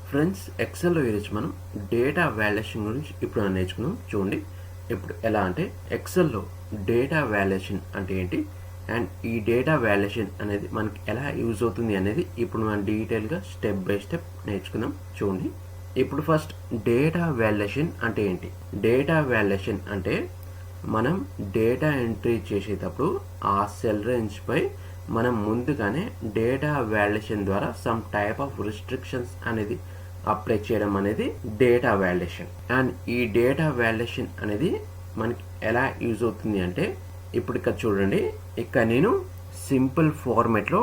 Friends, ఎక్సెల్లో ఈరోజు మనం data valuation గురించి ఇప్పుడు నేర్చుకుందాం. చూడండి, ఇప్పుడు ఎలా అంటే ఎక్సెల్లో డేటా వాల్యుయేషన్ అంటే ఏంటి అండ్ ఈ డేటా వాల్యుయేషన్ అనేది మనకి ఎలా యూజ్ అవుతుంది అనేది ఇప్పుడు మనం డీటెయిల్గా స్టెప్ బై స్టెప్ నేర్చుకుందాం. చూడండి, ఇప్పుడు ఫస్ట్ డేటా వాల్యుయేషన్ అంటే ఏంటి? డేటా వాల్యుయేషన్ అంటే మనం డేటా ఎంట్రీ చేసేటప్పుడు ఆ సెల్ రేంజ్పై మనం ముందుగానే డేటా వాల్యుయేషన్ ద్వారా సమ్ టైప్ ఆఫ్ రిస్ట్రిక్షన్స్ అనేది అప్లై చేయడం అనేది డేటా వాల్యుయేషన్. అండ్ ఈ డేటా వాల్యుయేషన్ అనేది మనకి ఎలా యూజ్ అవుతుంది అంటే ఇప్పుడు ఇక్కడ చూడండి, ఇక్కడ నేను సింపుల్ ఫార్మేట్లో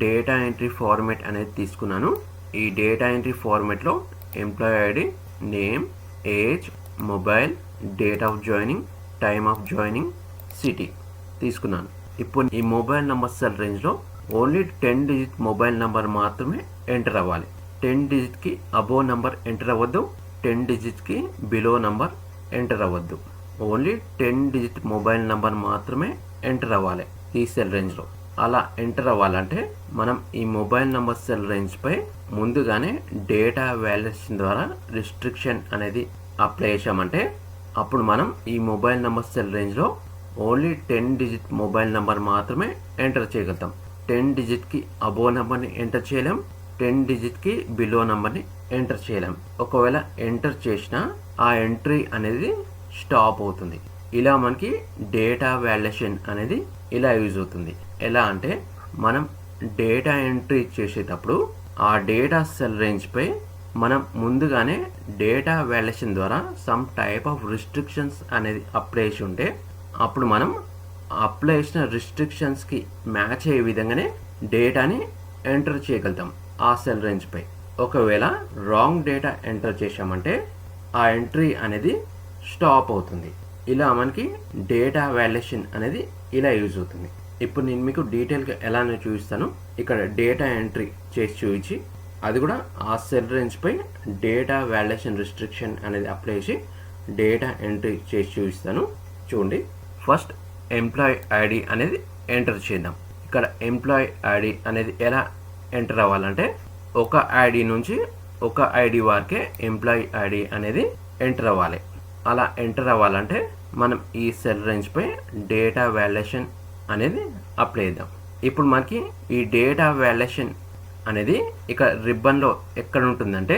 డేటా ఎంట్రీ ఫార్మేట్ అనేది తీసుకున్నాను. ఈ డేటా ఎంట్రీ ఫార్మేట్లో employee ID, name, age, mobile, date of joining, time of joining, city తీసుకున్నాను. ఇప్పుడు ఈ మొబైల్ నెంబర్ సెల్ రేంజ్లో ఓన్లీ 10 డిజిట్ మొబైల్ నెంబర్ మాత్రమే ఎంటర్ అవ్వాలి. 10 డిజిట్కి అబోవ్ నెంబర్ ఎంటర్ అవ్వద్దు, 10 డిజిట్కి బిలో నెంబర్ ఎంటర్ అవ్వద్దు. ఓన్లీ 10 డిజిట్ మొబైల్ నెంబర్ మాత్రమే ఎంటర్ అవ్వాలి ఈ సెల్ రేంజ్లో. అలా ఎంటర్ అవ్వాలంటే మనం ఈ మొబైల్ నెంబర్ సెల్ రేంజ్పై ముందుగానే డేటా వాల్యుయేషన్ ద్వారా రిస్ట్రిక్షన్ అనేది అప్లై చేసామంటే అప్పుడు మనం ఈ మొబైల్ నెంబర్ సెల్ రేంజ్లో ఓన్లీ 10 డిజిట్ మొబైల్ నెంబర్ మాత్రమే ఎంటర్ చేయగలుగుతాం. 10 డిజిట్కి అబోవ్ నెంబర్ని ఎంటర్ చేయలేం, 10 డిజిట్కి బిలో నెంబర్ని ఎంటర్ చేయలేం. ఒకవేళ ఎంటర్ చేసినా ఆ ఎంట్రీ అనేది స్టాప్ అవుతుంది. ఇలా మనకి డేటా వాల్యుయేషన్ అనేది ఇలా యూజ్ అవుతుంది. ఎలా అంటే మనం డేటా ఎంట్రీ చేసేటప్పుడు ఆ డేటా సెల్ రేంజ్పై మనం ముందుగానే డేటా వాల్యుయేషన్ ద్వారా సమ్ టైప్ ఆఫ్ రిస్ట్రిక్షన్స్ అనేది అప్లై చేసి ఉంటే అప్పుడు మనం అప్లై చేసిన రిస్ట్రిక్షన్స్కి మ్యాచ్ అయ్యే విధంగానే డేటాని ఎంటర్ చేయగలుగుతాం ఆ సెల్ రేంజ్పై. ఒకవేళ రాంగ్ డేటా ఎంటర్ చేసామంటే ఆ ఎంట్రీ అనేది స్టాప్ అవుతుంది. ఇలా మనకి డేటా వాల్యుయేషన్ అనేది ఇలా యూజ్ అవుతుంది. ఇప్పుడు నేను మీకు డీటెయిల్గా ఎలానో చూపిస్తాను. ఇక్కడ డేటా ఎంట్రీ చేసి చూపించి అది కూడా ఆ సెల్ రేంజ్పై డేటా వాల్యుయేషన్ రిస్ట్రిక్షన్ అనేది అప్లై చేసి డేటా ఎంట్రీ చేసి చూపిస్తాను. చూడండి, ఫస్ట్ ఎంప్లాయీ ఐడి అనేది ఎంటర్ చేద్దాం. ఇక్కడ ఎంప్లాయీ ఐడి అనేది ఎలా ఎంటర్ అవ్వాలంటే ఒక ఐడి నుంచి ఒక ఐడి వరకే ఎంప్లాయీ ఐడి అనేది ఎంటర్ అవ్వాలి. అలా ఎంటర్ అవ్వాలంటే మనం ఈ సెల్ రేంజ్పై డేటా వాల్యుయేషన్ అనేది అప్లై చేద్దాం. ఇప్పుడు మనకి ఈ డేటా వాల్యుయేషన్ అనేది ఇక్కడ రిబ్బన్లో ఎక్కడ ఉంటుందంటే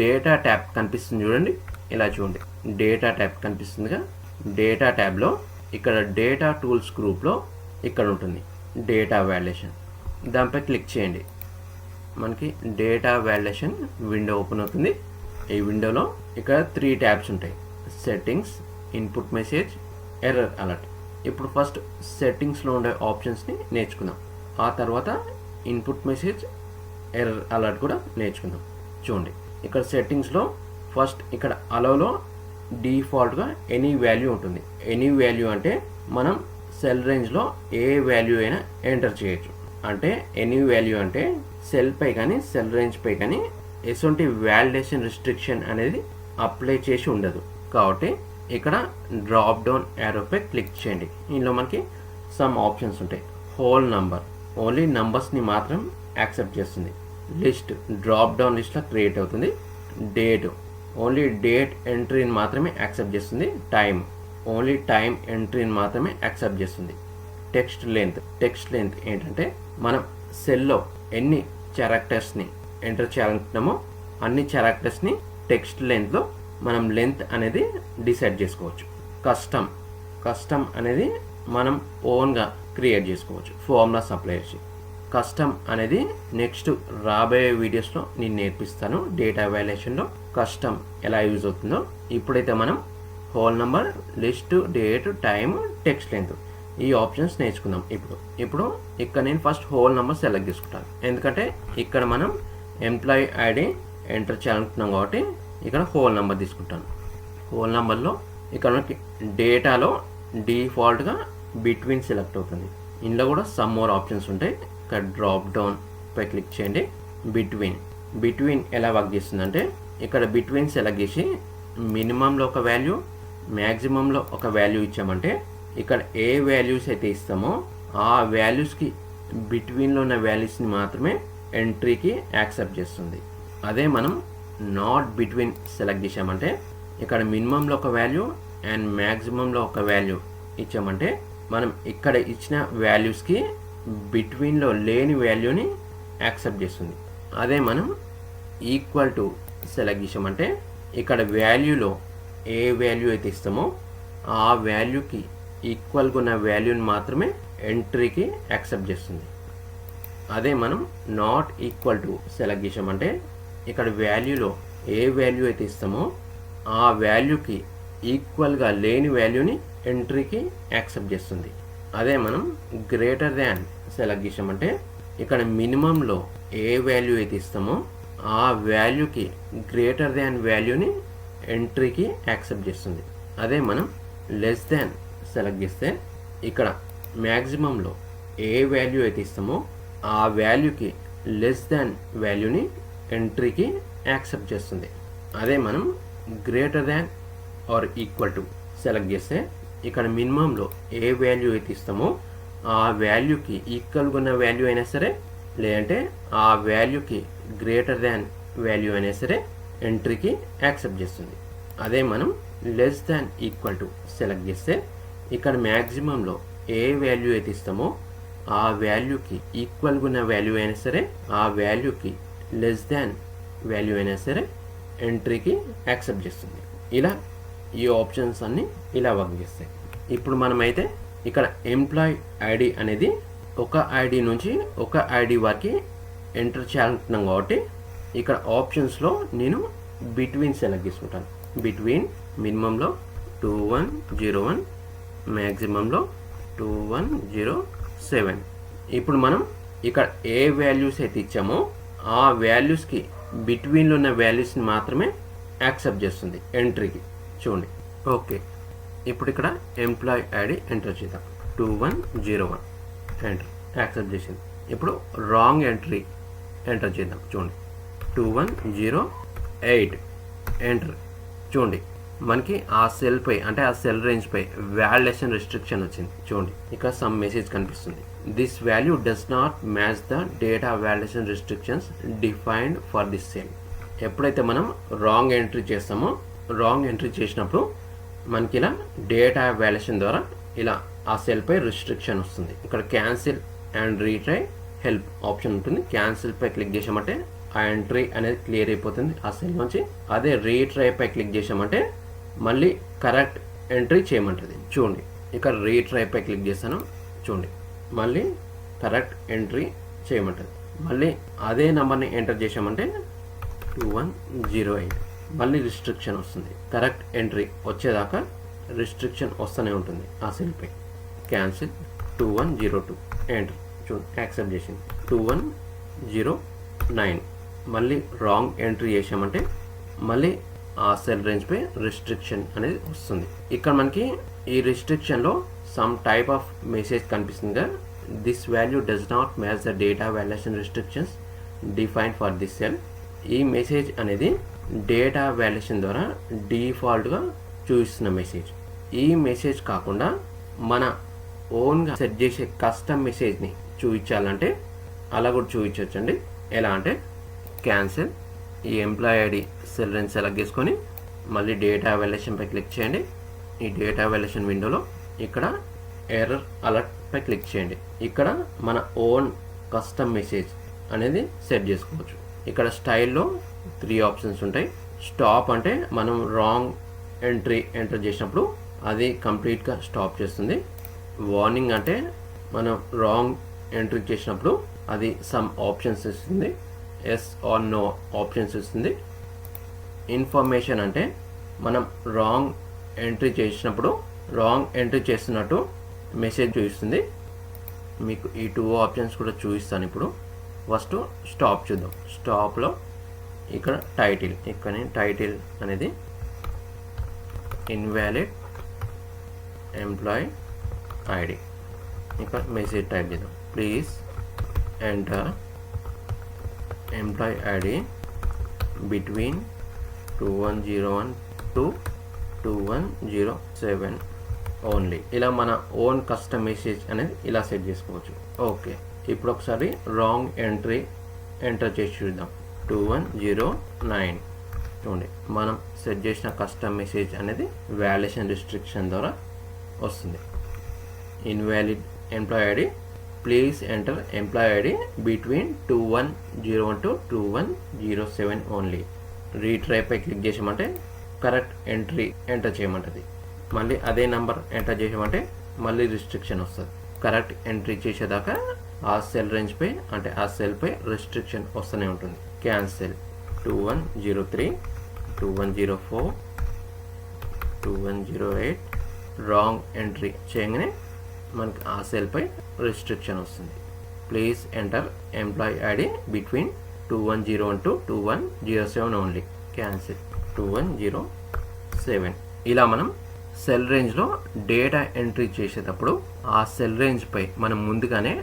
డేటా ట్యాబ్ కనిపిస్తుంది చూడండి. ఇలా చూడండి, డేటా ట్యాబ్ కనిపిస్తుందిగా. డేటా ట్యాబ్లో ఇక్కడ డేటా టూల్స్ గ్రూప్లో ఇక్కడ ఉంటుంది డేటా వాల్యుయేషన్. దానిపై క్లిక్ చేయండి. మనకి డేటా వాల్యుయేషన్ విండో ఓపెన్ అవుతుంది. ఈ విండోలో ఇక్కడ 3 ట్యాబ్స్ ఉంటాయి: settings, input message, error alert. ఇప్పుడు ఫస్ట్ సెట్టింగ్స్లో ఉండే ఆప్షన్స్ని నేర్చుకుందాం. ఆ తర్వాత ఇన్పుట్ మెసేజ్, ఎర్రర్ అలర్ట్ కూడా నేర్చుకుందాం. చూడండి, ఇక్కడ సెట్టింగ్స్లో ఫస్ట్ ఇక్కడ అలౌలో డిఫాల్ట్గా ఎనీ వాల్యూ ఉంటుంది. ఎనీ వాల్యూ అంటే మనం సెల్ రేంజ్లో ఏ వాల్యూ అయినా ఎంటర్ చేయొచ్చు. అంటే ఎనీ వాల్యూ అంటే సెల్ పై కానీ సెల్ రేంజ్ పై కానీ ఎటువంటి వాలిడేషన్ రిస్ట్రిక్షన్ అనేది అప్లై చేసి ఉండదు. కాబట్టి ఇక్కడ డ్రాప్ డౌన్ యారోపై క్లిక్ చేయండి. ఇందులో మనకి సమ్ ఆప్షన్స్ ఉంటాయి. హోల్ నంబర్ ఓన్లీ నంబర్స్ని మాత్రం యాక్సెప్ట్ చేస్తుంది. లిస్ట్ డ్రాప్ డౌన్ లిస్ట్లో క్రియేట్ అవుతుంది. డేట్ ఓన్లీ డేట్ ఎంట్రీని మాత్రమే యాక్సెప్ట్ చేస్తుంది. టైం ఓన్లీ టైం ఎంట్రీని మాత్రమే యాక్సెప్ట్ చేస్తుంది. టెక్స్ట్ లెంత్ ఏంటంటే మనం సెల్లో ఎన్ని క్యారెక్టర్స్ని ఎంటర్ చేయాలనుకుంటున్నామో అన్ని క్యారెక్టర్స్ని టెక్స్ట్ లెంత్లో మనం లెంత్ అనేది డిసైడ్ చేసుకోవచ్చు. కస్టమ్ అనేది మనం ఓన్గా క్రియేట్ చేసుకోవచ్చు ఫార్ములాస్ అప్లై చేసి. కస్టమ్ అనేది నెక్స్ట్ రాబోయే వీడియోస్లో నేను నేర్పిస్తాను. డేటా వాల్యుయేషన్లో కస్టమ్ ఎలా యూజ్ అవుతుందో. ఇప్పుడైతే మనం whole number, list, date, time, text length ఈ ఆప్షన్స్ నేర్చుకుందాం. ఇప్పుడు ఇక్కడ నేను ఫస్ట్ హోల్ నెంబర్ సెలెక్ట్ చేసుకుంటాను. ఎందుకంటే ఇక్కడ మనం ఎంప్లాయీ ఐడి ఎంటర్ చేయాలనుకుంటున్నాం కాబట్టి ఇక్కడ హోల్ నెంబర్ తీసుకుంటాను. హోల్ నెంబర్లో ఇక్కడ మనకి డేటాలో డిఫాల్ట్గా బిట్వీన్ సెలెక్ట్ అవుతుంది. ఇందులో కూడా సమ్ మోర్ ఆప్షన్స్ ఉంటాయి. ఇక్కడ డ్రాప్ డౌన్ పై క్లిక్ చేయండి. బిట్వీన్ ఎలా వర్క్ చేస్తుందంటే ఇక్కడ బిట్వీన్ సెలెక్ట్ చేసి మినిమంలో ఒక వాల్యూ, మ్యాక్సిమంలో ఒక వాల్యూ ఇచ్చామంటే ఇక్కడ ఏ వాల్యూస్ అయితే ఇస్తామో ఆ వాల్యూస్కి బిట్వీన్లో ఉన్న వాల్యూస్ని మాత్రమే ఎంట్రీకి యాక్సెప్ట్ చేస్తుంది. అదే మనం నాట్ బిట్వీన్ సెలెక్ట్ చేసామంటే ఇక్కడ మినిమంలో ఒక వాల్యూ అండ్ మ్యాక్సిమంలో ఒక వాల్యూ ఇచ్చామంటే మనం ఇక్కడ ఇచ్చిన వాల్యూస్కి బిట్వీన్లో లేని వాల్యూని యాక్సెప్ట్ చేస్తుంది. అదే మనం ఈక్వల్ టు సెలెక్ట్ చేసామంటే ఇక్కడ వాల్యూలో ఏ వాల్యూ అయితే ఇస్తామో ఆ వాల్యూకి ఈక్వల్గా ఉన్న వాల్యూని మాత్రమే ఎంట్రీకి యాక్సెప్ట్ చేస్తుంది. అదే మనం నాట్ ఈక్వల్ టు సెలెక్ట్ చేసామంటే ఇక్కడ వాల్యూలో ఏ వాల్యూ అయితే ఇస్తామో ఆ వాల్యూకి ఈక్వల్గా లేని వాల్యూని ఎంట్రీకి యాక్సెప్ట్ చేస్తుంది. అదే మనం గ్రేటర్ దాన్ సెలెక్ట్ చేసామంటే ఇక్కడ మినిమంలో ఏ వాల్యూ అయితే ఇస్తామో ఆ వాల్యూకి గ్రేటర్ దాన్ వాల్యూని ఎంట్రీకి యాక్సెప్ట్ చేస్తుంది. అదే మనం లెస్ దాన్ సెలెక్ట్ చేస్తే ఇక్కడ మ్యాక్సిమంలో ఏ వాల్యూ అయితే ఇస్తామో ఆ వాల్యూకి లెస్ దాన్ వాల్యూని ఎంట్రీకి యాక్సెప్ట్ చేస్తుంది. అదే మనం greater than or equal to select చేస్తే ఇక్కడ మినిమంలో ఏ వాల్యూ అయితే ఇస్తామో ఆ వాల్యూకి ఈక్వల్గా ఉన్న వాల్యూ అయినా సరే లేదంటే ఆ వాల్యూకి గ్రేటర్ దాన్ వాల్యూ అయినా సరే ఎంట్రీకి యాక్సెప్ట్ చేస్తుంది. అదే మనం less than equal to select చేస్తే ఇక్కడ మ్యాక్సిమంలో ఏ వాల్యూ అయితే ఇస్తామో ఆ వాల్యూకి ఈక్వల్గా ఉన్న వాల్యూ అయినా సరే ఆ వాల్యూకి లెస్ దాన్ వాల్యూ అయినా సరే ఎంట్రీకి యాక్సెప్ట్ చేస్తుంది. ఇలా ఈ ఆప్షన్స్ అన్నీ ఇలా వర్క్ చేస్తాయి. ఇప్పుడు మనమైతే ఇక్కడ ఎంప్లాయ్ ఐడి అనేది ఒక ఐడి నుంచి ఒక ఐడి వరకు ఎంటర్ చేయాలనుకుంటున్నాం కాబట్టి ఇక్కడ ఆప్షన్స్లో నేను బిట్వీన్ సెలెక్ట్ చేసుకుంటాను. బిట్వీన్ మినిమంలో 2101 మ్యాక్సిమంలో 2107. ఇప్పుడు మనం ఇక్కడ ఏ వాల్యూస్ అయితే ఇచ్చామో ఆ వాల్యూస్కి బిట్వీన్లో ఉన్న వాల్యూస్ని మాత్రమే యాక్సెప్ట్ చేస్తుంది ఎంట్రీకి. చూడండి. ఓకే, ఇప్పుడు ఇక్కడ ఎంప్లాయ్ ఐడి ఎంటర్ చేద్దాం. 2101 ఎంటర్ యాక్సెప్ట్ చేసింది. ఇప్పుడు రాంగ్ ఎంట్రీ ఎంటర్ చేద్దాం. చూడండి 2108 ఎంటర్. చూడండి మనకి ఆ సెల్ పై అంటే ఆ సెల్ రేంజ్ పై వాలిడేషన్ రెస్ట్రిక్షన్ వచ్చింది. చూడండి ఇక్కడ సమ్ మెసేజ్ కనిపిస్తుంది. This value does not match the data validation restrictions defined for this cell. ఎప్పుడైతే మనం రాంగ్ ఎంట్రీ చేస్తామో రాంగ్ ఎంట్రీ చేసినప్పుడు మనకి ఇలా డేటా వాలిడేషన్ ద్వారా ఇలా ఆ సెల్ పై రిస్ట్రిక్షన్ వస్తుంది. ఇక్కడ cancel and retry help option ఉంటుంది. క్యాన్సిల్ పై క్లిక్ చేసామంటే ఆ ఎంట్రీ అనేది క్లియర్ అయిపోతుంది ఆ సెల్ నుంచి. అదే రీట్రై పై క్లిక్ చేసామంటే మళ్ళీ కరెక్ట్ ఎంట్రీ చేయమంటుంది. చూడండి ఇక్కడ రీట్రై పై క్లిక్ చేస్తాను. చూడండి మళ్ళీ కరెక్ట్ ఎంట్రీ చేయమంటుంది. మళ్ళీ అదే నెంబర్ని ఎంటర్ చేసామంటే 2108 మళ్ళీ రిస్ట్రిక్షన్ వస్తుంది. కరెక్ట్ ఎంట్రీ వచ్చేదాకా రిస్ట్రిక్షన్ వస్తూనే ఉంటుంది ఆ సెల్పై. Cancel 2102 enter. చూడండి యాక్సెప్ట్ చేసింది. 2109 మళ్ళీ రాంగ్ ఎంట్రీ చేసామంటే మళ్ళీ ఆ సెల్ రేంజ్ పై రిస్ట్రిక్షన్ అనేది వస్తుంది. ఇక్కడ మనకి ఈ రిస్ట్రిక్షన్లో సమ్ టైప్ ఆఫ్ మెసేజ్ కనిపిస్తుందిగా, this value does not match the data valuation restrictions define for this cell. ఈ మెసేజ్ అనేది డేటా వాల్యుయేషన్ ద్వారా డిఫాల్ట్గా చూపిస్తున్న మెసేజ్. ఈ మెసేజ్ కాకుండా మన ఓన్గా సెట్ చేసే కస్టమ్ మెసేజ్ని చూపించాలంటే అలా కూడా చూపించవచ్చండి. ఎలా అంటే క్యాన్సిల్ ఈ employee ID cell range select చేసుకొని మళ్ళీ డేటా వాల్యుయేషన్ పై క్లిక్ చేయండి. ఈ డేటా వాల్యుయేషన్ విండోలో ఇక్కడ ఎర్రర్ అలర్ట్ పై క్లిక్ చేయండి. ఇక్కడ మన ఓన్ కస్టమ్ మెసేజ్ అనేది సెట్ చేసుకోవచ్చు. ఇక్కడ స్టైల్లో 3 ఆప్షన్స్ ఉంటాయి. స్టాప్ అంటే మనం రాంగ్ ఎంట్రీ ఎంటర్ చేసినప్పుడు అది కంప్లీట్గా స్టాప్ చేస్తుంది. వార్నింగ్ అంటే మనం రాంగ్ ఎంట్రీ చేసినప్పుడు అది సమ్ ఆప్షన్స్ ఇస్తుంది. ఎస్ ఆర్ నో ఆప్షన్స్ ఇస్తుంది. ఇన్ఫర్మేషన్ అంటే మనం రాంగ్ ఎంట్రీ చేసినప్పుడు రాంగ్ ఎంట్రీ చేస్తున్నట్టు మెసేజ్ చూపిస్తుంది. మీకు ఈ 2 ఆప్షన్స్ కూడా చూపిస్తాను. ఇప్పుడు ఫస్ట్ స్టాప్ చూద్దాం. స్టాప్లో ఇక్కడ టైటిల్, ఇక్కడ టైటిల్ అనేది ఇన్వాలిడ్ ఎంప్లాయ్ ఐడి. ఇక్కడ మెసేజ్ టైప్ చేద్దాం. Please enter employee ID between 2101 to 2107 only. ఇలా మన ఓన్ కస్టమ్ మెసేజ్ అనేది ఇలా సెట్ చేసుకోవచ్చు. ఓకే, ఇప్పుడు ఒకసారి రాంగ్ ఎంట్రీ ఎంటర్ చేసి చూద్దాం. 2109 చూడండి, మనం సెట్ చేసిన కస్టమ్ మెసేజ్ అనేది వాల్యుయేషన్ రిస్ట్రిక్షన్ ద్వారా వస్తుంది. Invalid employee ID, please enter employee ID between 2101 to 2107 only. రీట్రైపై క్లిక్ చేసామంటే కరెక్ట్ ఎంట్రీ ఎంటర్ చేయమంటుంది. మళ్ళీ అదే నెంబర్ ఎంటర్ చేసామంటే మళ్ళీ రిస్ట్రిక్షన్ వస్తుంది. కరెక్ట్ ఎంట్రీ చేసేదాకా ఆ సెల్ రేంజ్పై అంటే ఆ సెల్పై రిస్ట్రిక్షన్ వస్తూనే ఉంటుంది. క్యాన్సిల్ 2103, 2104, 2108 రాంగ్ ఎంట్రీ చేయగానే మనకి ఆ సెల్పై రిస్ట్రిక్షన్ వస్తుంది. Please enter employee ID between 2101 to 2107 only. Cancel 2107. ఇలా మనం సెల్ రేంజ్లో డేటా ఎంట్రీ చేసేటప్పుడు ఆ సెల్ రేంజ్పై మనం ముందుగానే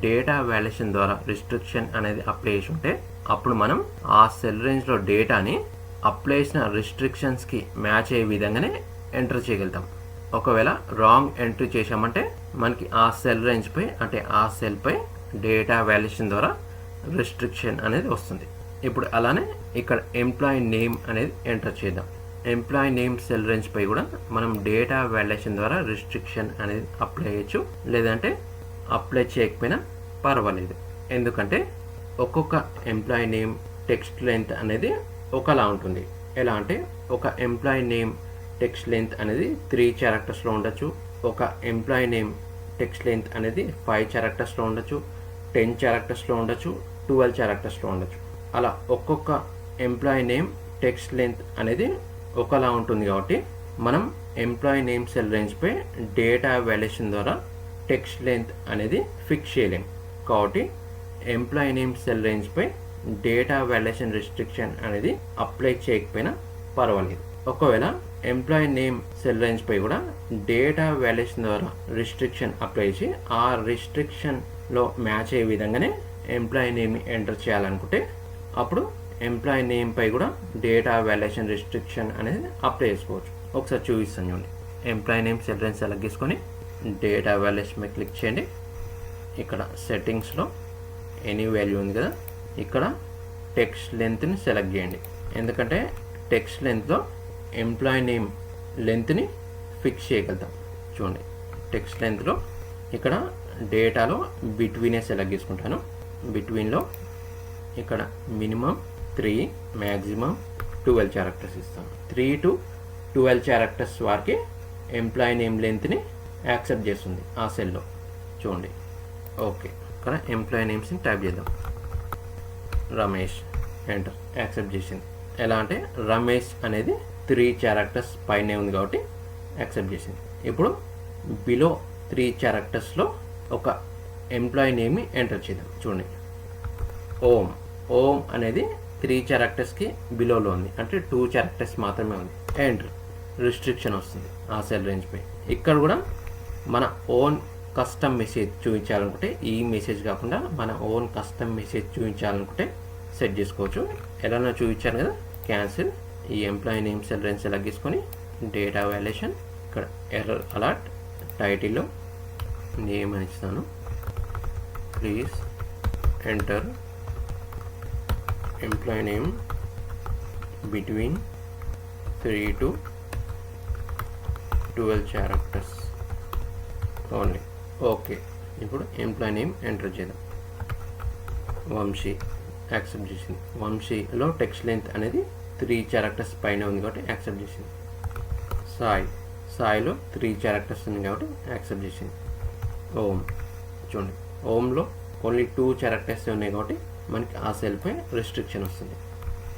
డేటా వాల్యుయేషన్ ద్వారా రిస్ట్రిక్షన్ అనేది అప్లై చేసి ఉంటే అప్పుడు మనం ఆ సెల్ రేంజ్లో డేటాని అప్లై చేసిన రిస్ట్రిక్షన్స్కి మ్యాచ్ అయ్యే విధంగానే ఎంటర్ చేయగలుగుతాం. ఒకవేళ రాంగ్ ఎంట్రీ చేసామంటే మనకి ఆ సెల్ రేంజ్పై అంటే ఆ సెల్పై డేటా వాల్యుయేషన్ ద్వారా రిస్ట్రిక్షన్ అనేది వస్తుంది. ఇప్పుడు అలానే ఇక్కడ ఎంప్లాయీ నేమ్ అనేది ఎంటర్ చేద్దాం. ఎంప్లాయీ నేమ్ సెల్ రేంజ్పై కూడా మనం డేటా వాల్యుయేషన్ ద్వారా రిస్ట్రిక్షన్ అనేది అప్లై చేయొచ్చు, లేదంటే అప్లై చేయకపోయినా పర్వాలేదు. ఎందుకంటే ఒక్కొక్క ఎంప్లాయీ నేమ్ టెక్స్ట్ లెంత్ అనేది ఒకలా ఉంటుంది. ఎలా అంటే ఒక ఎంప్లాయీ నేమ్ టెక్స్ట్ లెంత్ అనేది 3 క్యారెక్టర్స్లో ఉండొచ్చు, ఒక ఎంప్లాయీ నేమ్ టెక్స్ట్ లెంత్ అనేది 5 క్యారెక్టర్స్లో ఉండొచ్చు, 10 క్యారెక్టర్స్లో ఉండొచ్చు, 12 క్యారెక్టర్స్లో ఉండొచ్చు. అలా ఒక్కొక్క ఎంప్లాయీ నేమ్ టెక్స్ట్ లెంత్ అనేది ఒకలా ఉంటుంది. కాబట్టి మనం ఎంప్లాయీ నేమ్ సెల్ రేంజ్పై డేటా వాల్యుయేషన్ ద్వారా టెక్స్ట్ లెంత్ అనేది ఫిక్స్ చేయలేం. కాబట్టి ఎంప్లాయీ నేమ్ సెల్ రేంజ్పై డేటా వాల్యుయేషన్ రిస్ట్రిక్షన్ అనేది అప్లై చేయకపోయినా పర్వాలేదు. ఒకవేళ ఎంప్లాయీ నేమ్ సెల్ రేంజ్పై కూడా డేటా వాల్యుయేషన్ ద్వారా రిస్ట్రిక్షన్ అప్లై చేసి ఆ రిస్ట్రిక్షన్లో మ్యాచ్ అయ్యే విధంగానే ఎంప్లాయీ నేమ్ని ఎంటర్ చేయాలనుకుంటే అప్పుడు ఎంప్లాయీ నేమ్ పై కూడా డేటా వాల్యుయేషన్ రిస్ట్రిక్షన్ అనేది అప్లై చేసుకోవచ్చు. ఒకసారి చూపిస్తాను చూడండి. Employee name cell range select చేసుకొని డేటా వాల్యుయేషన్ మీద క్లిక్ చేయండి. ఇక్కడ సెట్టింగ్స్లో ఎనీ వాల్యూ ఉంది కదా, ఇక్కడ టెక్స్ట్ లెంత్ని సెలెక్ట్ చేయండి. ఎందుకంటే టెక్స్ట్ లెంత్లో ఎంప్లాయీ నేమ్ లెంత్ని ఫిక్స్ చేయగలుగుతాం. చూడండి, టెక్స్ట్ లెంత్లో ఇక్కడ డేటాలో బిట్వీనే సెలెక్ట్ చేసుకుంటాను. బిట్వీన్లో ఇక్కడ మినిమం 3, మ్యాక్సిమం 12 క్యారెక్టర్స్ ఇస్తాను. 3 to 12 క్యారెక్టర్స్ వారికి ఎంప్లాయీ నేమ్ లెంత్ని యాక్సెప్ట్ చేస్తుంది ఆ సెల్లో. చూడండి, ఓకే. ఇక్కడ ఎంప్లాయీ నేమ్స్ని టైప్ చేద్దాం. రమేష్, ఎంటర్, యాక్సెప్ట్ చేసింది. ఎలా అంటే రమేష్ అనేది 3 క్యారెక్టర్స్ పైనే ఉంది కాబట్టి యాక్సెప్ట్ చేసింది. ఇప్పుడు బిలో 3 క్యారెక్టర్స్లో ఒక ఎంప్లాయీ నేమ్ని ఎంటర్ చేద్దాం. చూడండి, ఓం అనేది 3 క్యారెక్టర్స్కి బిలోలో ఉంది, అంటే 2 క్యారెక్టర్స్ మాత్రమే ఉంది. ఎంటర్, రిస్ట్రిక్షన్ వస్తుంది ఆ సెల్ రేంజ్పై. ఇక్కడ కూడా మన ఓన్ కస్టమ్ మెసేజ్ చూపించాలనుకుంటే, ఈ మెసేజ్ కాకుండా మన ఓన్ కస్టమ్ మెసేజ్ చూపించాలనుకుంటే సెట్ చేసుకోవచ్చు. ఎలానో చూపించాను కదా, క్యాన్సిల్. ఈ employee name cell range select చేసుకొని డేటా వాల్యుయేషన్, ఇక్కడ ఎర్రర్ అలర్ట్, టైటిల్లో నేమ్ అని ఇస్తాను. Please enter employee name between 3 to 12 characters only. Okay. ఇప్పుడు ఎంప్లాయీ నేమ్ ఎంటర్ చేద్దాం. వంశీ, యాక్సెప్ట్ చేసింది. వంశీలో టెక్స్ట్ లెంత్ అనేది 3 క్యారెక్టర్స్ పైన ఉంది కాబట్టి యాక్సెప్ట్ చేసింది. సాయిలో 3 క్యారెక్టర్స్ ఉంది కాబట్టి యాక్సెప్ట్ చేసింది. ఓం, చూడండి, ఓంలో ఓన్లీ 2 క్యారెక్టర్స్ ఉన్నాయి కాబట్టి మనకి ఆ సెల్పై రిస్ట్రిక్షన్ వస్తుంది.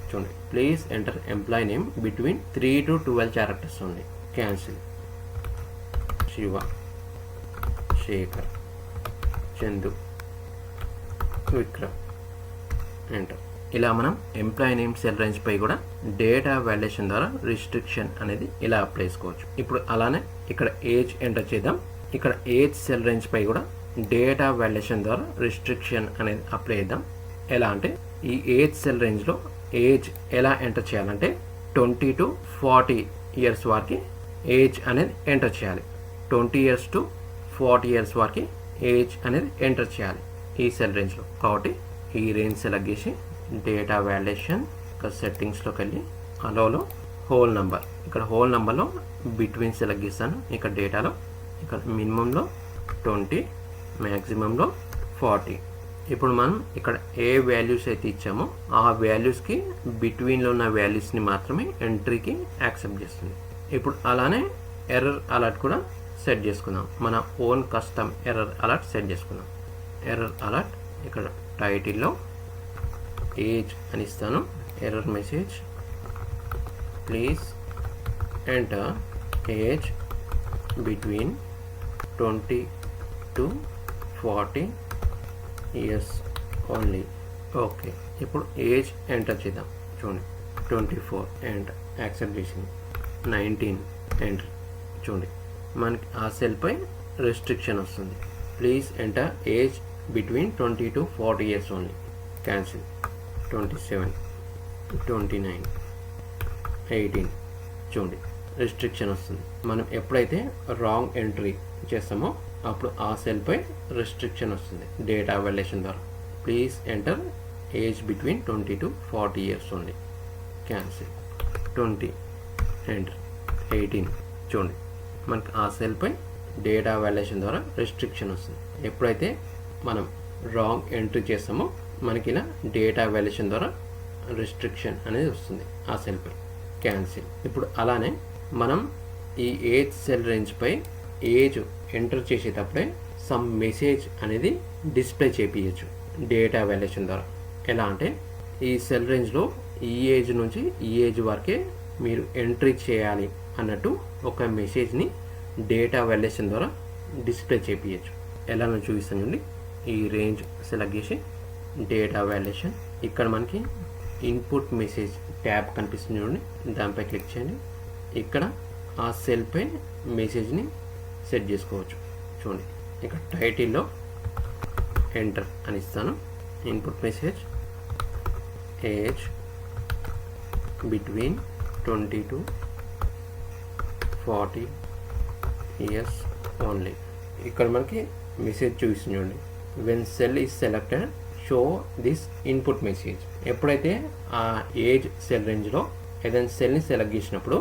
చూడండి, please enter employee name between 3 to 12 characters ఉంది. క్యాన్సిల్. శివ, శేఖర్, చందు, విక్రమ్, ఎంటర్. ఇలా మనం ఎంప్లాయీ నేమ్ సెల్ రేంజ్పై కూడా డేటా వాల్యుయేషన్ ద్వారా రిస్ట్రిక్షన్ అనేది ఇలా అప్లై చేసుకోవచ్చు. ఇప్పుడు అలానే ఇక్కడ ఏజ్ ఎంటర్ చేద్దాం. ఇక్కడ ఏజ్ సెల్ రేంజ్పై కూడా డేటా వాల్యుయేషన్ ద్వారా రిస్ట్రిక్షన్ అనేది అప్లై చేద్దాం. ఎలా అంటే ఈ ఏజ్ సెల్ రేంజ్లో ఏజ్ ఎలా ఎంటర్ చేయాలంటే 20 to 40 ఇయర్స్ వారికి ఏజ్ అనేది ఎంటర్ చేయాలి. 20 years to 40 years వారికి ఏజ్ అనేది ఎంటర్ చేయాలి ఈ సెల్ రేంజ్లో. కాబట్టి ఈ రేంజ్ సెలెక్ట్ చేసి డేటా వాల్యుయేషన్ సెట్టింగ్స్లోకి వెళ్ళి అలోలో హోల్ నెంబర్, ఇక్కడ హోల్ నెంబర్లో బిట్వీన్ సెలెక్ట్ చేస్తాను. ఇక్కడ డేటాలో ఇక్కడ మినిమంలో 20, మ్యాక్సిమంలో 40. ఇప్పుడు మనం ఇక్కడ ఏ వాల్యూస్ అయితే ఇచ్చామో ఆ వాల్యూస్కి బిట్వీన్లో ఉన్న వాల్యూస్ని మాత్రమే ఎంట్రీకి యాక్సెప్ట్ చేస్తుంది. ఇప్పుడు అలానే ఎర్రర్ అలర్ట్ కూడా సెట్ చేసుకుందాం. మన own custom error alert set చేసుకుందాం. ఎర్రర్ అలర్ట్ ఇక్కడ టైటిల్లో ఏజ్ అని ఇస్తాను. Error message, please enter age between 20 to 40 years only. Okay, ఇప్పుడు ఏజ్ ఎంటర్ చేద్దాం. చూడండి 24 ఎంటర్ యాక్సెప్ట్ చేసింది. 19 ఎంటర్. చూడండి మనకి ఆ సెల్పై రెస్ట్రిక్షన్ వస్తుంది. Please enter age between 20 to 40 years only. Cancel. 27, 29, 18. చూడండి రెస్ట్రిక్షన్ వస్తుంది. మనం ఎప్పుడైతే రాంగ్ ఎంట్రీ చేస్తామో అప్పుడు ఆ సెల్పై రెస్ట్రిక్షన్ వస్తుంది డేటా వాల్యుయేషన్ ద్వారా. Please enter age between 20 to 40 years only. Cancel. 20 enter. 18. చూడండి మనకి ఆ సెల్పై డేటా వాల్యుయేషన్ ద్వారా రెస్ట్రిక్షన్ వస్తుంది. ఎప్పుడైతే మనం రాంగ్ ఎంట్రీ చేస్తామో మనకి ఇలా డేటా వాల్యుయేషన్ ద్వారా రెస్ట్రిక్షన్ అనేది వస్తుంది ఆ సెల్పై. క్యాన్సిల్. ఇప్పుడు అలానే మనం ఈ ఏజ్ సెల్ రేంజ్పై ఏజ్ ఎంటర్ చేసేటప్పుడే సమ్ మెసేజ్ అనేది డిస్ప్లే చేయించచ్చు డేటా వాల్యుయేషన్ ద్వారా. ఎలా అంటే ఈ సెల్ రేంజ్లో ఈ ఏజ్ నుంచి ఈ ఏజ్ వరకే మీరు ఎంట్రీ చేయాలి అన్నట్టు ఒక మెసేజ్ని డేటా వాల్యుయేషన్ ద్వారా డిస్ప్లే చేయించచ్చు. ఎలానో చూపిస్తాను చూడండి. ఈ రేంజ్ సెలెక్ట్ చేసి డేటా వాల్యుయేషన్, ఇక్కడ మనకి ఇన్పుట్ మెసేజ్ ట్యాబ్ కనిపిస్తుంది చూడండి, దానిపై క్లిక్ చేయండి. ఇక్కడ ఆ సెల్పై మెసేజ్ని సెట్ చేసుకోవచ్చు. చూడండి ఇక్కడ టైటిల్లో ఎంటర్ అని ఇస్తాను. Input message age between 20 to 40 years only. ఇక్కడ మనకి మెసేజ్ చూపిస్తుంది చూడండి. When cell is selected show this input message. ఎప్పుడైతే ఆ ఏజ్ సెల్ రేంజ్లో ఏదైనా సెల్ని సెలెక్ట్ చేసినప్పుడు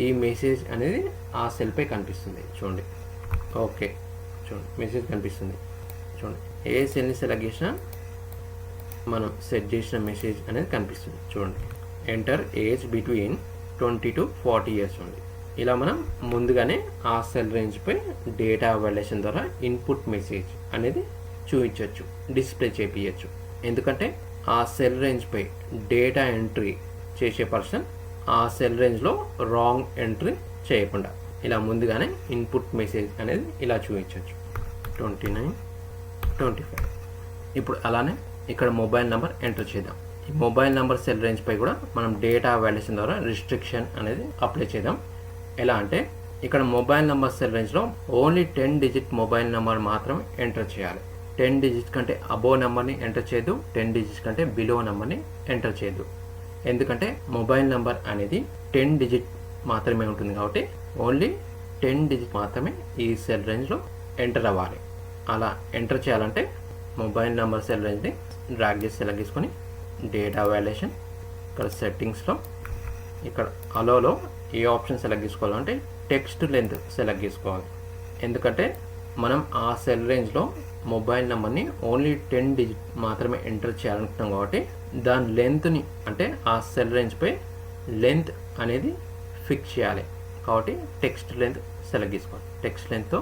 ఈ మెసేజ్ అనేది ఆ సెల్పై కనిపిస్తుంది. చూడండి ఓకే, చూడండి మెసేజ్ కనిపిస్తుంది. చూడండి ఏ సెల్ని సెలెక్ట్ చేసినా మనం సెట్ చేసిన మెసేజ్ అనేది కనిపిస్తుంది. చూడండి enter age between 20 to 40 years only. ఇలా మనం ముందుగానే ఆ సెల్ రేంజ్పై డేటా వాల్యుయేషన్ ద్వారా ఇన్పుట్ మెసేజ్ అనేది చూపించవచ్చు, డిస్ప్లే చేయించవచ్చు. ఎందుకంటే ఆ సెల్ రేంజ్పై డేటా ఎంట్రీ చేసే పర్సన్ ఆ సెల్ రేంజ్లో రాంగ్ ఎంట్రీ చేయకుండా ఇలా ముందుగానే ఇన్పుట్ మెసేజ్ అనేది ఇలా చూపించవచ్చు. 29, 25. ఇప్పుడు అలానే ఇక్కడ మొబైల్ నెంబర్ ఎంటర్ చేద్దాం. ఈ మొబైల్ నెంబర్ సెల్ రేంజ్పై కూడా మనం డేటా వాల్యుయేషన్ ద్వారా రిస్ట్రిక్షన్ అనేది అప్లై చేద్దాం. ఎలా అంటే ఇక్కడ మొబైల్ నెంబర్ సెల్ రేంజ్లో ఓన్లీ 10 digit మొబైల్ నెంబర్ మాత్రమే ఎంటర్ చేయాలి. 10 digits కంటే అబోవ్ నెంబర్ని ఎంటర్ చేయదు, 10 digits కంటే బిలో నెంబర్ని ఎంటర్ చేయదు. ఎందుకంటే మొబైల్ నెంబర్ అనేది 10 digit మాత్రమే ఉంటుంది కాబట్టి ఓన్లీ 10 digit మాత్రమే ఈ సెల్ రేంజ్లో ఎంటర్ అవ్వాలి. అలా ఎంటర్ చేయాలంటే మొబైల్ నెంబర్ సెల్ రేంజ్ని డ్రాగ్ చేసి సెలెక్ట్ చేసుకొని డేటా వాల్యుయేషన్, ఇక్కడ సెట్టింగ్స్లో ఇక్కడ అలోలో ఏ ఆప్షన్ సెలెక్ట్ చేసుకోవాలంటే టెక్స్ట్ లెంత్ సెలెక్ట్ చేసుకోవాలి. ఎందుకంటే మనం ఆ సెల్ రేంజ్లో మొబైల్ నెంబర్ని ఓన్లీ 10 digit మాత్రమే ఎంటర్ చేయాలనుకుంటున్నాం కాబట్టి దాని లెంత్ని అంటే ఆ సెల్ రేంజ్పై లెంత్ అనేది ఫిక్స్ చేయాలి. కాబట్టి టెక్స్ట్ లెంత్ సెలెక్ట్ చేసుకోవాలి. టెక్స్ట్ లెంత్తో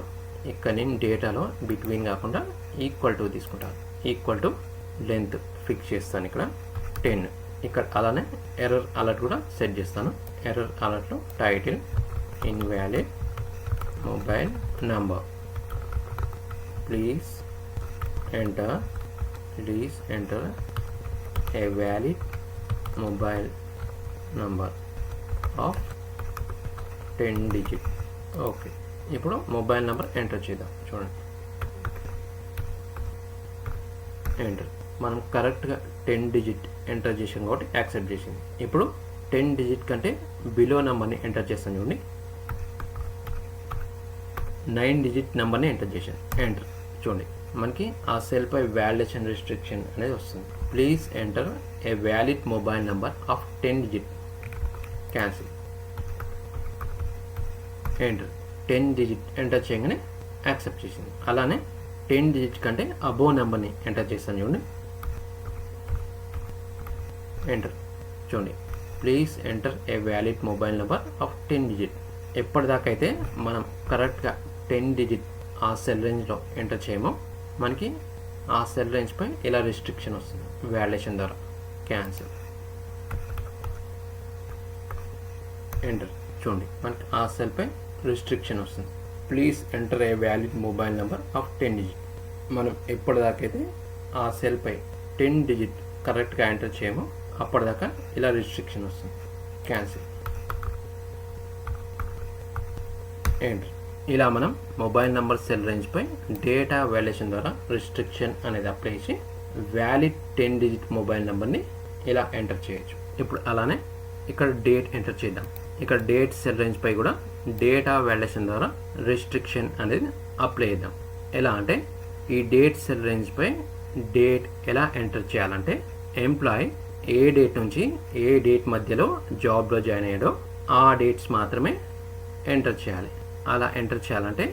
ఇక్కడ నేను డేటాలో బిట్వీన్ కాకుండా ఈక్వల్ టు తీసుకుంటాను. ఈక్వల్ టు లెంత్ ఫిక్స్ చేస్తాను ఇక్కడ 10. ఇక్కడ అలానే ఎర్రర్ అలర్ట్ కూడా సెట్ చేస్తాను. ఎర్రర్ అలర్ట్లో title invalid mobile number, please enter a valid mobile number of 10 digit. Okay, ఇప్పుడు మొబైల్ నెంబర్ ఎంటర్ చేద్దాం. చూడండి ఎంటర్. మనం కరెక్ట్గా 10 digit ఎంటర్ చేసాం కాబట్టి యాక్సెప్ట్ చేసింది. ఇప్పుడు 10 digit కంటే బిలో నెంబర్ని ఎంటర్ చేస్తాను చూడండి. 9 digit నెంబర్ని ఎంటర్ చేశాను. ఎంటర్. చూడండి మనకి ఆ సెల్పై వ్యాలిడేషన్ రిస్ట్రిక్షన్ అనేది వస్తుంది. Please enter a valid mobile number of 10 digit. Cancel. Enter. 10 digit enter చేయగానే యాక్సెప్ట్ చేసింది. అలానే 10 డిజిట్ కంటే అబోవ్ నెంబర్ని ఎంటర్ చేస్తాను చూడండి. ఎంటర్. చూడండి, please enter a valid mobile number of 10 digit. ఎప్పటిదాకా అయితే మనం కరెక్ట్గా 10 డిజిట్ ఆ సెల్ రేంజ్లో ఎంటర్ చేయమో మనకి ఆ సెల్ రేంజ్పై ఇలా రిస్ట్రిక్షన్ వస్తుంది వ్యాలిడేషన్ ద్వారా. క్యాన్సిల్. ఎంటర్. చూడండి, మనకి ఆ సెల్పై రిస్ట్రిక్షన్ వస్తుంది. Please enter a valid mobile number of 10 digit. మనం ఎప్పటిదాకైతే ఆ సెల్పై 10 డిజిట్ కరెక్ట్గా ఎంటర్ చేయమో అప్పటిదాకా ఇలా రిస్ట్రిక్షన్ వస్తుంది. క్యాన్సిల్. ఎంటర్. ఇలా మనం మొబైల్ నెంబర్ సెల్ రేంజ్పై డేటా వ్యాలిడేషన్ ద్వారా రిస్ట్రిక్షన్ అనేది అప్లై చేసి వ్యాలిడ్ 10 డిజిట్ మొబైల్ నెంబర్ని ఇలా ఎంటర్ చేయొచ్చు. ఇప్పుడు అలానే ఇక్కడ డేట్ ఎంటర్ చేద్దాం. ఇక్కడ డేట్ సెల్ రేంజ్పై కూడా డేటా వ్యాలిడేషన్ ద్వారా రిస్ట్రిక్షన్ అనేది అప్లై చేద్దాం. ఎలా అంటే ఈ డేట్ సెల్ రేంజ్పై డేట్ ఎలా ఎంటర్ చేయాలంటే ఎంప్లాయ్ ఏ డేట్ నుంచి ఏ డేట్ మధ్యలో జాబ్లో జాయిన్ అయ్యాడో ఆ డేట్స్ మాత్రమే ఎంటర్ చేయాలి. అలా ఎంటర్ చేయాలంటే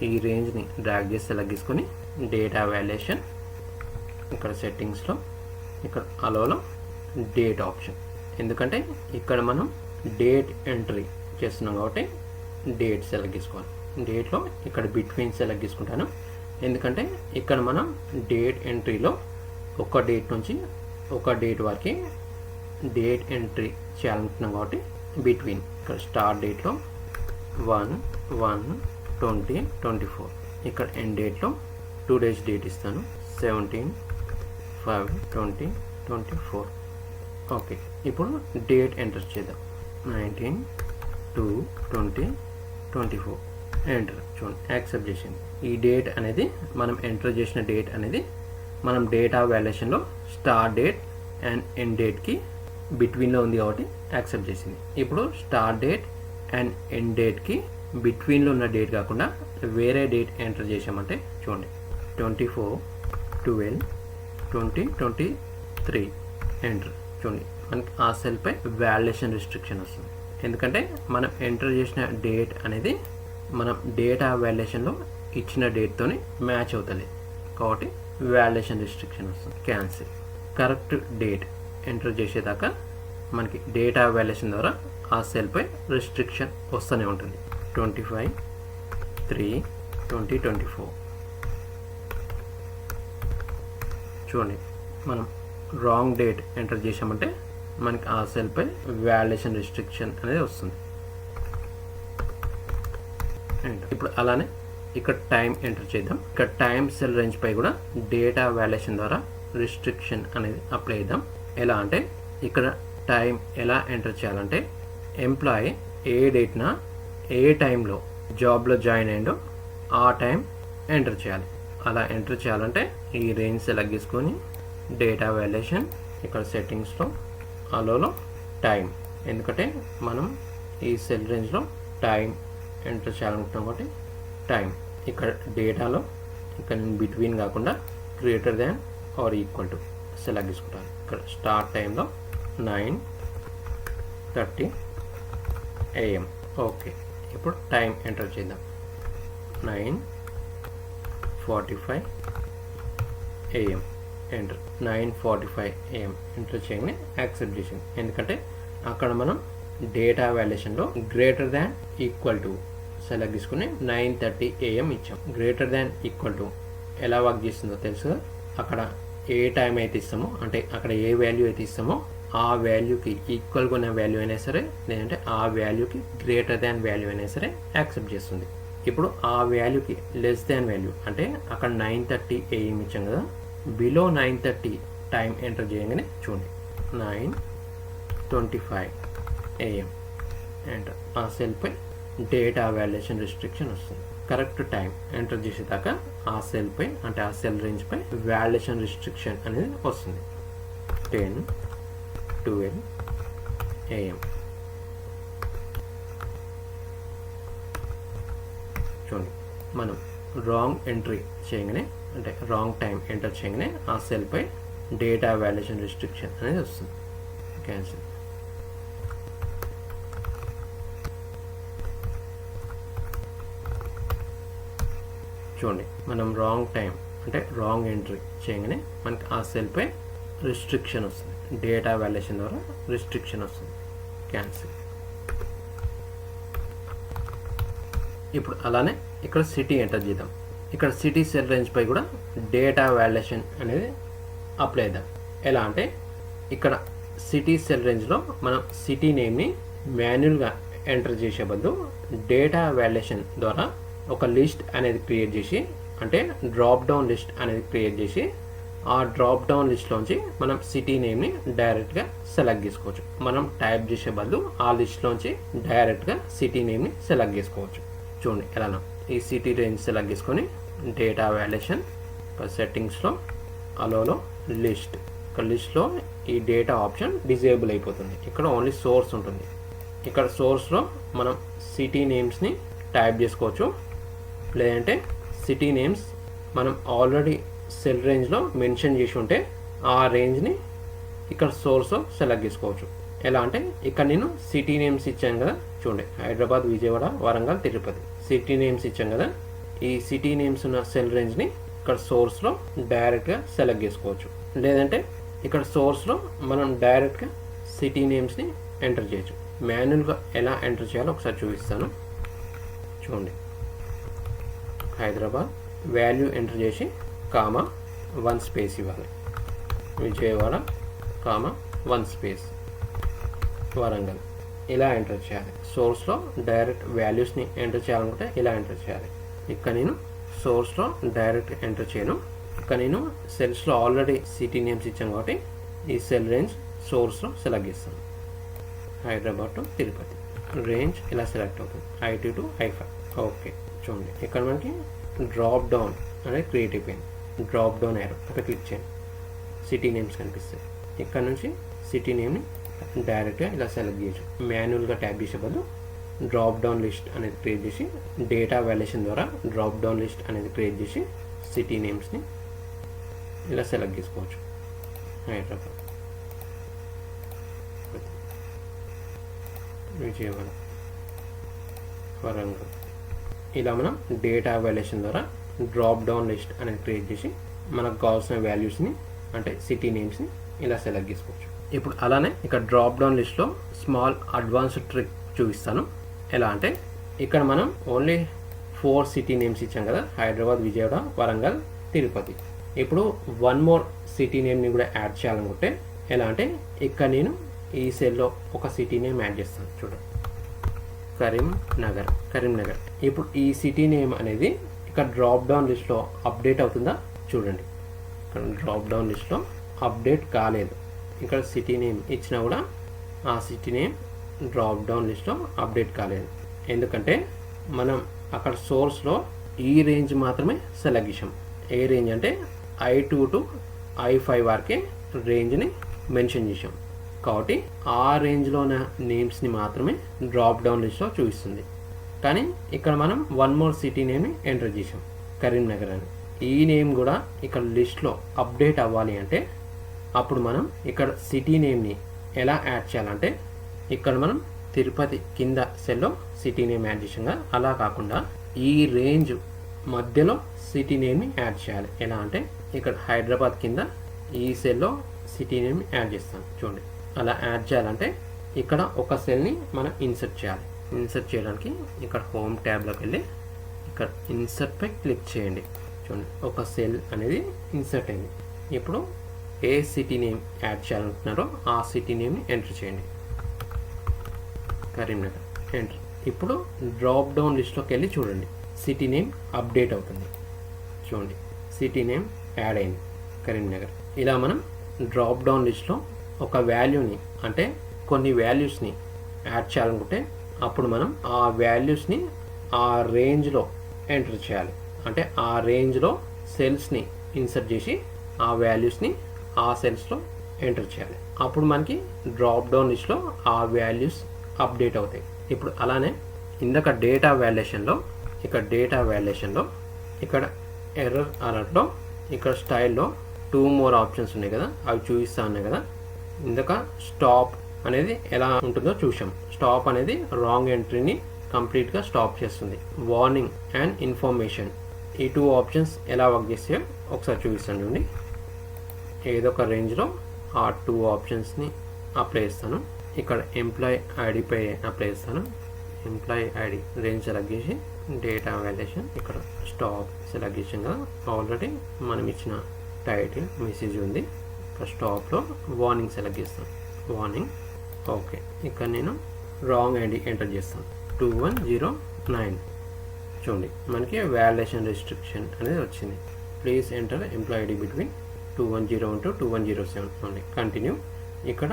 ఈ రేంజ్ని డ్రాగ్ చేసి సెలెక్ట్ చేసుకొని డేటా వ్యాలిడేషన్, ఇక్కడ సెట్టింగ్స్లో ఇక్కడ అలోలో డేట్ ఆప్షన్. ఎందుకంటే ఇక్కడ మనం డేట్ ఎంట్రీ చేస్తున్నాం కాబట్టి డేట్ సెలెక్ట్ చేసుకోవాలి. డేట్లో ఇక్కడ బిట్వీన్ సెలెక్ట్ చేసుకుంటాను. ఎందుకంటే ఇక్కడ మనం డేట్ ఎంట్రీలో ఒక డేట్ నుంచి ఒక డేట్ వరకు డేట్ ఎంట్రీ చేయాలనుకుంటున్నాం కాబట్టి బిట్వీన్. ఇక్కడ స్టార్ట్ డేట్లో 1/1/2024. ఇక్కడ ఎండ్ డేట్లో 2 డేస్ డేట్ ఇస్తాను, 17/5/2024. ఓకే, ఇప్పుడు డేట్ ఎంటర్ చేద్దాం, 19/2/2024. ఎంటర్. చూడండి, యాక్సెప్ట్ చేసింది. ఈ డేట్ అనేది మనం ఎంటర్ చేసిన డేట్ అనేది మనం డేటా వ్యాలిడేషన్లో స్టార్ట్ డేట్ అండ్ ఎండ్ డేట్కి బిట్వీన్లో ఉంది కాబట్టి యాక్సెప్ట్ చేసింది. ఇప్పుడు స్టార్ట్ డేట్ అండ్ ఎండ్ డేట్కి బిట్వీన్లో ఉన్న డేట్ కాకుండా వేరే డేట్ ఎంటర్ చేసామంటే చూడండి, 24/12/2023. ఎంటర్. చూడండి, మనకి ఆ సెల్పై వ్యాలిడేషన్ రిస్ట్రిక్షన్ వస్తుంది. ఎందుకంటే మనం ఎంటర్ చేసిన డేట్ అనేది మనం డేటా వ్యాలిడేషన్లో ఇచ్చిన డేట్తోని మ్యాచ్ అవుతుంది కాబట్టి వ్యాలిడేషన్ రిస్ట్రిక్షన్ వస్తుంది. క్యాన్సిల్. కరెక్ట్ డేట్ ఎంటర్ చేసేదాకా మనకి డేటా వ్యాలిడేషన్ ద్వారా ఆ సెల్పై రిస్ట్రిక్షన్ వస్తూనే ఉంటుంది. 25/3/2024. చూడండి, మనం రాంగ్ డేట్ ఎంటర్ చేసామంటే మనకి ఆ సెల్పై వ్యాలిడేషన్ రిస్ట్రిక్షన్ అనేది వస్తుంది. ఇప్పుడు అలానే ఇక్కడ టైం ఎంటర్ చేద్దాం. ఇక్కడ టైం సెల్ రేంజ్ పై కూడా డేటా వ్యాలిడేషన్ ద్వారా రిస్ట్రిక్షన్ అనేది అప్లై చేద్దాం. ఎలా అంటే ఇక్కడ టైం ఎలా ఎంటర్ చేయాలంటే ఎంప్లాయీ ఏ డేట్న ఏ టైంలో జాబ్లో జాయిన్ అయ్యిండో ఆ టైం ఎంటర్ చేయాలి. అలా ఎంటర్ చేయాలంటే ఈ రేంజ్ సెలెక్ట్ చేసుకొని డేటా వ్యాలిడేషన్, ఇక్కడ సెట్టింగ్స్లో అలోలో టైం. ఎందుకంటే మనం ఈ సెల్ రేంజ్లో టైం ఎంటర్ చేయాలనుకుంటాం కాబట్టి టైం. ఇక్కడ డేటాలో ఇక్కడ నేను బిట్వీన్ కాకుండా greater than or equal to select చేసుకుంటాను. ఇక్కడ స్టార్ట్ టైంలో 9:30 AM. ఓకే, ఇప్పుడు టైం ఎంటర్ చేద్దాం, 9:45 AM. ఎంటర్. 9:45 AM ఎంటర్ చేయగానే యాక్సెప్ట్ చేసింది. ఎందుకంటే అక్కడ మనం డేటా వాల్యుయేషన్లో greater than equal to select తీసుకుని 9:30 AM ఇచ్చాం. గ్రేటర్ దాన్ ఈక్వల్ టు ఎలా వర్క్ చేస్తుందో తెలుసు. అక్కడ ఏ టైం అయితే ఇస్తామో, అంటే అక్కడ ఏ వాల్యూ అయితే ఇస్తామో ఆ వాల్యూకి ఈక్వల్గా ఉన్న వాల్యూ అయినా సరే, లేదంటే ఆ వాల్యూకి గ్రేటర్ దాన్ వాల్యూ అయినా సరే యాక్సెప్ట్ చేస్తుంది. ఇప్పుడు ఆ వాల్యూకి లెస్ దాన్ వాల్యూ, అంటే అక్కడ 9:30 AM ఇచ్చాం కదా, బిలో 9:30 టైం ఎంటర్ చేయగానే చూడండి 9:25 AM ఎంటర్. ఆ సెల్పై డేటా వాల్యుయేషన్ రిస్ట్రిక్షన్ వస్తుంది. కరెక్ట్ టైం ఎంటర్ చేసేదాకా ఆ సెల్పై, అంటే ఆ సెల్ రేంజ్పై వాల్యుయేషన్ రిస్ట్రిక్షన్ అనేది వస్తుంది. 10:12 AM. చూడండి, మనం రాంగ్ ఎంట్రీ చేయగానే, అంటే రాంగ్ టైం ఎంటర్ చేయగానే ఆ సెల్పై డేటా వాల్యుయేషన్ రిస్ట్రిక్షన్ అనేది వస్తుంది. క్యాన్సిల్. చూడండి, మనం రాంగ్ టైం అంటే రాంగ్ ఎంట్రీ చేయగానే మనకి ఆ సెల్పై రిస్ట్రిక్షన్ వస్తుంది. డేటా వాల్యుయేషన్ ద్వారా రిస్ట్రిక్షన్ వస్తుంది. క్యాన్సిల్. ఇప్పుడు అలానే ఇక్కడ సిటీ ఎంటర్ చేద్దాం. ఇక్కడ సిటీ సెల్ రేంజ్ పై కూడా డేటా వాల్యుయేషన్ అనేది అప్లై చేద్దాం. ఎలా అంటే ఇక్కడ సిటీ సెల్ రేంజ్లో మనం సిటీ నేమ్ని మాన్యువల్గా ఎంటర్ చేసే బదులు డేటా వాల్యుయేషన్ ద్వారా ఒక లిస్ట్ అనేది క్రియేట్ చేసి, అంటే డ్రాప్ డౌన్ లిస్ట్ అనేది క్రియేట్ చేసి, ఆ డ్రాప్ డౌన్ లిస్ట్లోంచి మనం సిటీ నేమ్ని డైరెక్ట్గా సెలెక్ట్ చేసుకోవచ్చు. మనం టైప్ చేసే బదులు ఆ లిస్ట్లోంచి డైరెక్ట్గా సిటీ నేమ్ని సెలెక్ట్ చేసుకోవచ్చు. చూడండి ఎలానో. ఈ సిటీ రేంజ్ సెలెక్ట్ చేసుకొని డేటా వాల్యుయేషన్ సెట్టింగ్స్లో అలోలో లిస్ట్, ఇక్కడ లిస్ట్లో ఈ డేటా ఆప్షన్ డిజేబుల్ అయిపోతుంది. ఇక్కడ ఓన్లీ సోర్స్ ఉంటుంది. ఇక్కడ సోర్స్లో మనం సిటీ నేమ్స్ని టైప్ చేసుకోవచ్చు, లేదంటే సిటీ నేమ్స్ మనం ఆల్రెడీ సెల్ రేంజ్లో మెన్షన్ చేసి ఉంటే ఆ రేంజ్ని ఇక్కడ సోర్స్లో సెలెక్ట్ చేసుకోవచ్చు. ఎలా అంటే ఇక్కడ నేను సిటీ నేమ్స్ ఇచ్చాను కదా, చూడండి హైదరాబాద్, విజయవాడ, వరంగల్, తిరుపతి సిటీ నేమ్స్ ఇచ్చాను కదా. ఈ సిటీ నేమ్స్ ఉన్న సెల్ రేంజ్ని ఇక్కడ సోర్స్లో డైరెక్ట్గా సెలెక్ట్ చేసుకోవచ్చు, లేదంటే ఇక్కడ సోర్స్లో మనం డైరెక్ట్గా సిటీ నేమ్స్ని ఎంటర్ చేయొచ్చు. మాన్యువల్గా ఎలా ఎంటర్ చేయాలో ఒకసారి చూపిస్తాను. చూడండి, హైదరాబాద్ వాల్యూ ఎంటర్ చేసి కామా 1 స్పేస్ ఇవ్వాలి. విజయవాడ కామా 1 స్పేస్, వరంగల్ ఇలా ఎంటర్ చేయాలి. సోర్స్లో డైరెక్ట్ వాల్యూస్ని ఎంటర్ చేయాలనుకుంటే ఇలా ఎంటర్ చేయాలి. ఇక్కడ నేను సోర్స్లో డైరెక్ట్ ఎంటర్ చేయను. ఇక్కడ నేను సెల్స్లో ఆల్రెడీ సిటీ నేమ్స్ ఇచ్చాను కాబట్టి ఈ సెల్ రేంజ్ సోర్స్లో సెలెక్ట్ చేస్తాను. హైదరాబాద్ టు తిరుపతి రేంజ్ ఇలా సెలెక్ట్ అవుతుంది. I2 to I5. ఓకే, చూడండి ఇక్కడ మనకి డ్రాప్ డౌన్ అనేది క్రియేట్ అయిపోయింది. డ్రాప్ డౌన్ యారో అక్కడ క్లిక్ చేయండి, సిటీ నేమ్స్ కనిపిస్తాయి. ఇక్కడ నుంచి సిటీ నేమ్ని డైరెక్ట్గా ఇలా సెలెక్ట్ చేయొచ్చు. మాన్యువల్గా ట్యాప్ చేసే బదులు డ్రాప్ డౌన్ లిస్ట్ అనేది క్రియేట్ చేసి, డేటా వాల్యుయేషన్ ద్వారా డ్రాప్ డౌన్ లిస్ట్ అనేది క్రియేట్ చేసి సిటీ నేమ్స్ని ఇలా సెలెక్ట్ చేసుకోవచ్చు. హైదరాబాద్, విజయవాడ, వరంగల్ ఇలా మనం డేటా వాల్యుయేషన్ ద్వారా డ్రాప్ డౌన్ లిస్ట్ అనేది క్రియేట్ చేసి మనకు కావాల్సిన వాల్యూస్ని అంటే సిటీ నేమ్స్ని ఇలా సెలెక్ట్ చేసుకోవచ్చు. ఇప్పుడు అలానే ఇక్కడ డ్రాప్ డౌన్ లిస్ట్లో స్మాల్ అడ్వాన్స్డ్ ట్రిక్ చూపిస్తాను. ఎలా అంటే ఇక్కడ మనం ఓన్లీ 4 సిటీ నేమ్స్ ఇచ్చాం కదా, హైదరాబాద్, విజయవాడ, వరంగల్, తిరుపతి. ఇప్పుడు 1 మోర్ సిటీ నేమ్ని కూడా యాడ్ చేయాలనుకుంటే ఎలా అంటే ఇక్కడ నేను ఈ సెల్లో ఒక సిటీ నేమ్ యాడ్ చేస్తాను. చూడండి, కరీంనగర్. ఇప్పుడు ఈ సిటీ నేమ్ అనేది ఇక్కడ డ్రాప్ డౌన్ లిస్ట్లో అప్డేట్ అవుతుందా చూడండి. ఇక్కడ డ్రాప్ డౌన్ లిస్ట్లో అప్డేట్ కాలేదు. ఇక్కడ సిటీ నేమ్ ఇచ్చినా కూడా ఆ సిటీ నేమ్ డ్రాప్ డౌన్ లిస్ట్లో అప్డేట్ కాలేదు. ఎందుకంటే మనం అక్కడ సోర్స్లో ఈ రేంజ్ మాత్రమే సెలెక్ట్ చేసాం. ఏ రేంజ్ అంటే I2 to I5 వరకే రేంజ్ని మెన్షన్ చేసాం. కాబట్టి ఆ రేంజ్లో ఉన్న నేమ్స్ని మాత్రమే డ్రాప్ డౌన్ లిస్ట్లో చూపిస్తుంది. కానీ ఇక్కడ మనం 1 మోర్ సిటీ నేమ్ని ఎంటర్ చేసాం, కరీంనగర్ అని. ఈ నేమ్ కూడా ఇక్కడ లిస్ట్లో అప్డేట్ అవ్వాలి అంటే అప్పుడు మనం ఇక్కడ సిటీ నేమ్ని ఎలా యాడ్ చేయాలంటే ఇక్కడ మనం తిరుపతి కింద సెల్లో సిటీ నేమ్ యాడ్ చేసాం, అలా కాకుండా ఈ రేంజ్ మధ్యలో సిటీ నేమ్ని యాడ్ చేయాలి. ఎలా అంటే ఇక్కడ హైదరాబాద్ కింద ఈ సెల్లో సిటీ నేమ్ యాడ్ చేస్తాం. చూడండి, అలా యాడ్ చేయాలంటే ఇక్కడ ఒక సెల్ని మనం ఇన్సర్ట్ చేయాలి. ఇన్సర్ట్ చేయడానికి ఇక్కడ హోమ్ ట్యాబ్లోకి వెళ్ళి ఇక్కడ ఇన్సర్ట్పై క్లిక్ చేయండి. చూడండి, ఒక సెల్ అనేది ఇన్సర్ట్ అయింది. ఇప్పుడు ఏ సిటీ నేమ్ యాడ్ చేయాలనుకుంటున్నారో ఆ సిటీ నేమ్ని ఎంటర్ చేయండి. కరీంనగర్ ఎంటర్. ఇప్పుడు డ్రాప్ డౌన్ లిస్ట్లోకి వెళ్ళి చూడండి, సిటీ నేమ్ అప్డేట్ అవుతుంది. చూడండి, సిటీ నేమ్ యాడ్ అయింది, కరీంనగర్. ఇలా మనం డ్రాప్ డౌన్ లిస్ట్లో ఒక వాల్యూని అంటే కొన్ని వాల్యూస్ని యాడ్ చేయాలనుకుంటే అప్పుడు మనం ఆ వాల్యూస్ని ఆ రేంజ్లో ఎంటర్ చేయాలి. అంటే ఆ రేంజ్లో సెల్స్ని ఇన్సర్ట్ చేసి ఆ వాల్యూస్ని ఆ సెల్స్లో ఎంటర్ చేయాలి. అప్పుడు మనకి డ్రాప్ డౌన్ లిస్ట్లో ఆ వాల్యూస్ అప్డేట్ అవుతాయి. ఇప్పుడు అలానే ఇందాక డేటా వాల్యుయేషన్లో ఇక్కడ ఎర్రర్ అలర్ట్లో ఇక్కడ స్టైల్లో 2 మోర్ ఆప్షన్స్ ఉన్నాయి కదా, అవి చూపిస్తా ఉన్నాయి కదా. ఇందాక స్టాప్ అనేది ఎలా ఉంటుందో చూసాం. స్టాప్ అనేది రాంగ్ ఎంట్రీని కంప్లీట్గా స్టాప్ చేస్తుంది. వార్నింగ్ అండ్ ఇన్ఫర్మేషన్ ఈ 2 ఆప్షన్స్ ఎలా వర్క్ చేస్తాయో ఒకసారి చూపిస్తాను చూడండి. ఏదో ఒక రేంజ్లో ఆ 2 ఆప్షన్స్ని అప్లై చేస్తాను. ఇక్కడ ఎంప్లాయీ ఐడిపై అప్లై చేస్తాను. ఎంప్లాయీ ఐడి రేంజ్ సెలెక్ట్ చేసి డేటా వాల్యుయేషన్ ఇక్కడ స్టాప్ సెలెక్ట్ చేసాం కదా. ఆల్రెడీ మనం ఇచ్చిన టైటిల్ మెసేజ్ ఉంది. ఇక్కడ స్టాప్లో వార్నింగ్ సెలెక్ట్ చేస్తాను. Warning okay. ఇక్కడ నేను రాంగ్ ఐడి ఎంటర్ చేస్తాను 2109. చూడండి మనకి వాల్యుయేషన్ రెస్ట్రిక్షన్ అనేది వచ్చింది. Please enter employee ID between 2101 to 2107 only. Continue. ఇక్కడ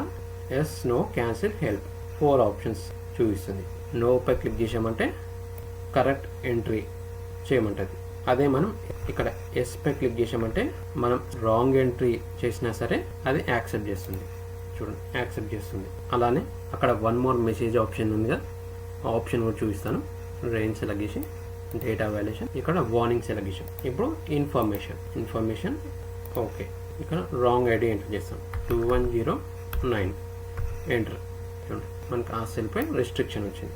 yes no cancel help 4 options చూపిస్తుంది. నో పై క్లిక్ చేసామంటే కరెక్ట్ ఎంట్రీ చేయమంటుంది. అదే మనం ఇక్కడ ఎస్ పై క్లిక్ చేసామంటే మనం రాంగ్ ఎంట్రీ చేసినా సరే అది యాక్సెప్ట్ చేస్తుంది. చూడండి యాక్సెప్ట్ చేస్తుంది. అలానే అక్కడ వన్ మోర్ మెసేజ్ ఆప్షన్ ఉందిగా, ఆ ఆప్షన్ కూడా చూపిస్తాను. రేంజ్ సెలెక్ట్ చేసి డేటా వాల్యుయేషన్ ఇక్కడ వార్నింగ్ సెలెక్ట్ చేసాం. ఇప్పుడు ఇన్ఫర్మేషన్ ఓకే. ఇక్కడ రాంగ్ ఐడి ఎంటర్ చేస్తాం 2109 ఎంటర్. చూడండి మనకి ఆ సెల్ పై రెస్ట్రిక్షన్ వచ్చింది.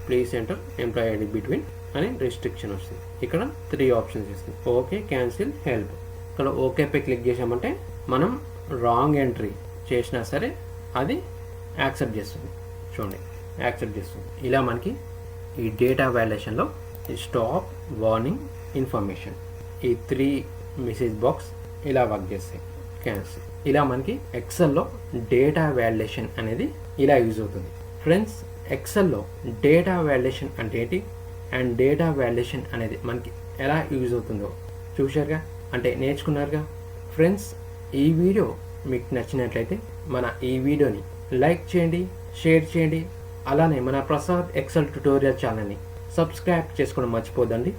Please enter employee ID between అని రెస్ట్రిక్షన్ వస్తుంది. ఇక్కడ 3 ఆప్షన్స్ ఇస్తుంది. Okay, cancel, help. ఇక్కడ ఓకే పై క్లిక్ చేసామంటే మనం రాంగ్ ఎంట్రీ చేసినా సరే అది యాక్సెప్ట్ చేస్తుంది. చూడండి యాక్సెప్ట్ చేస్తుంది. ఇలా మనకి ఈ డేటా వాల్యుయేషన్లో స్టాప్, వార్నింగ్, ఇన్ఫర్మేషన్ ఈ 3 మెసేజ్ బాక్స్ ఇలా వర్క్ చేస్తాయి. క్యాన్సిల్. ఇలా మనకి ఎక్సెల్లో డేటా వాల్యుయేషన్ అనేది ఇలా యూజ్ అవుతుంది. ఫ్రెండ్స్, ఎక్సెల్లో డేటా వాల్యుయేషన్ అంటే ఏంటి అండ్ డేటా వాల్యుయేషన్ అనేది మనకి ఎలా యూజ్ అవుతుందో చూశారుగా, అంటే నేర్చుకున్నారుగా. ఫ్రెండ్స్, ఈ వీడియో మీకు నచ్చినట్లయితే మన ఈ వీడియోని లైక్ చేయండి, షేర్ చేయండి. అలానే మన ప్రసాద్ ఎక్సెల్ ట్యుటోరియల్ ఛానల్ని సబ్స్క్రైబ్ చేసుకోవడం మర్చిపోదండి.